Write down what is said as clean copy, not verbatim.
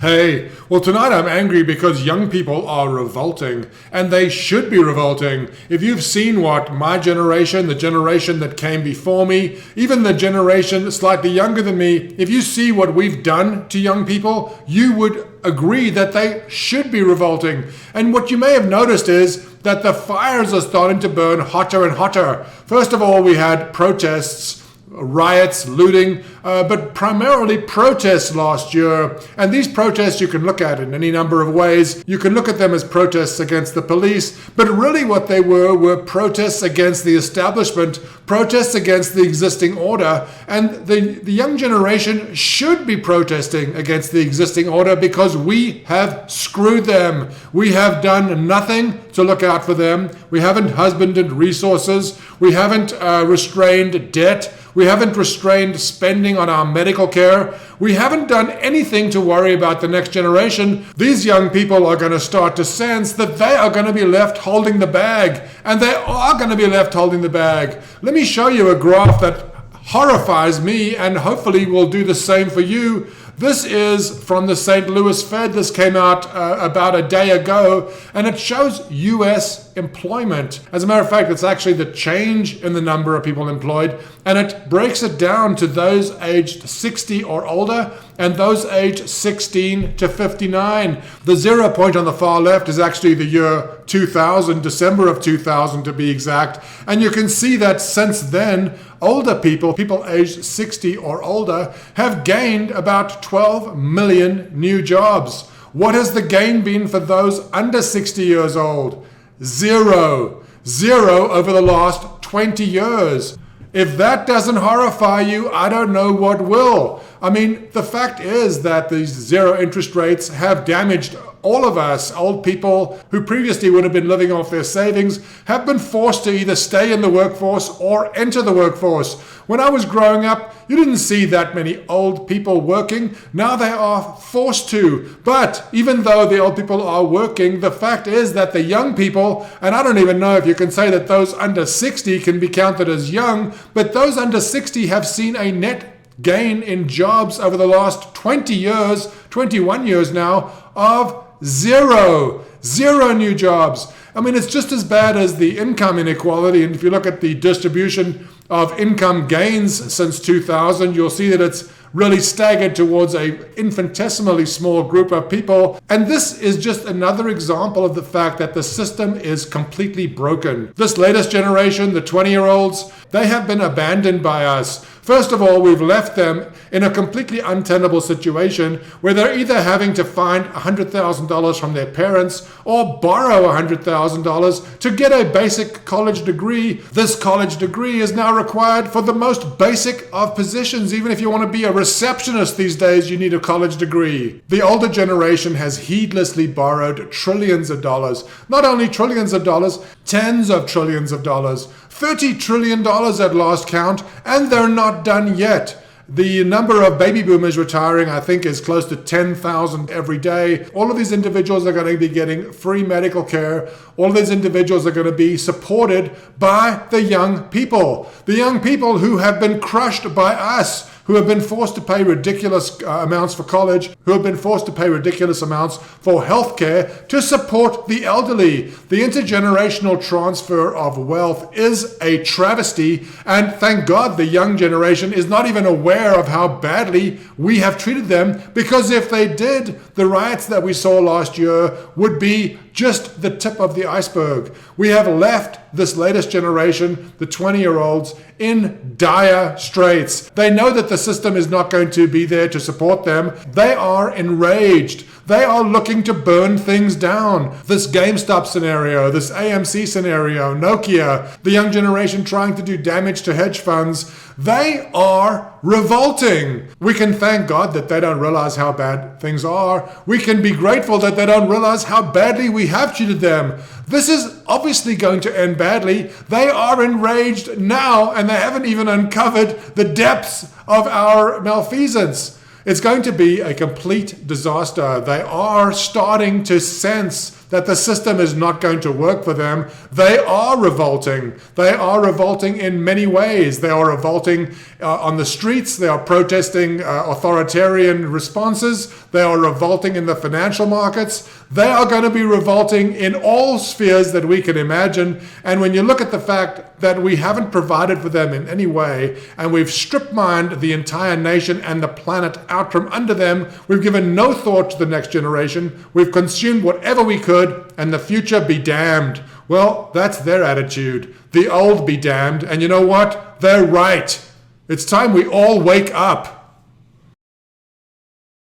Hey, well, tonight I'm angry because young people are revolting, and they should be revolting. If you've seen what my generation, the generation that came before me, even the generation slightly younger than me, if you see what we've done to young people, you would agree that they should be revolting. And what you may have noticed is that the fires are starting to burn hotter and hotter. First of all, we had protests, riots, looting, but primarily protests last year. And these protests you can look at in any number of ways. You can look at them as protests against the police, but really what they were protests against the establishment, protests against the existing order. And the young generation should be protesting against the existing order because we have screwed them. We have done nothing to look out for them. We haven't husbanded resources. We haven't restrained debt. We haven't restrained spending on our medical care. We haven't done anything to worry about the next generation. These young people are going to start to sense that they are going to be left holding the bag. And they are going to be left holding the bag. Let me show you a graph that horrifies me and hopefully will do the same for you. This is from the St. Louis Fed. This came out about a day ago, and it shows U.S. employment. As a matter of fact, it's actually the change in the number of people employed, and it breaks it down to those aged 60 or older and those aged 16 to 59. The 0 point on the far left is actually the year 2000, December of 2000 to be exact. And you can see that since then, older people aged 60 or older, have gained about 12 million new jobs. What has the gain been for those under 60 years old? Zero over the last 20 years. If that doesn't horrify you, I don't know what will. I mean, the fact is that these zero interest rates have damaged all of us. Old people who previously would have been living off their savings have been forced to either stay in the workforce or enter the workforce. When I was growing up, you didn't see that many old people working. Now they are forced to. But even though the old people are working, the fact is that the young people, and I don't even know if you can say that those under 60 can be counted as young, but those under 60 have seen a net gain in jobs over the last 20 years, 21 years now, of zero new jobs. I mean, it's just as bad as the income inequality. And if you look at the distribution of income gains since 2000, you'll see that it's really staggered towards a infinitesimally small group of people. And this is just another example of the fact that the system is completely broken. This latest generation, the 20-year-olds, they have been abandoned by us. First of all, we've left them in a completely untenable situation where they're either having to find $100,000 from their parents or borrow $100,000 to get a basic college degree. This college degree is now required for the most basic of positions. Even if you want to be a receptionist these days, you need a college degree. The older generation has heedlessly borrowed trillions of dollars. Not only trillions of dollars, tens of trillions of dollars. $30 trillion at last count, and they're not done yet. The number of baby boomers retiring, I think, is close to 10,000 every day. All of these individuals are going to be getting free medical care. All of these individuals are going to be supported by the young people. The young people who have been crushed by us, who have been forced to pay ridiculous amounts for college, who have been forced to pay ridiculous amounts for healthcare to support the elderly. The intergenerational transfer of wealth is a travesty, and thank God the young generation is not even aware of how badly we have treated them, because if they did, the riots that we saw last year would be just the tip of the iceberg. We have left this latest generation, the 20-year-olds, in dire straits. They know that the system is not going to be there to support them. They are enraged. They are looking to burn things down. This GameStop scenario, this AMC scenario, Nokia, the young generation trying to do damage to hedge funds, they are revolting. We can thank God that they don't realize how bad things are. We can be grateful that they don't realize how badly we have treated them. This is obviously going to end badly. They are enraged now, and they haven't even uncovered the depths of our malfeasance. It's going to be a complete disaster. They are starting to sense that the system is not going to work for them, they are revolting. They are revolting in many ways. They are revolting on the streets. They are protesting authoritarian responses. They are revolting in the financial markets. They are going to be revolting in all spheres that we can imagine. And when you look at the fact that we haven't provided for them in any way, and we've strip mined the entire nation and the planet out from under them, we've given no thought to the next generation, we've consumed whatever we could, and the future be damned. Well, that's their attitude. The old be damned. And you know what? They're right. It's time we all wake up.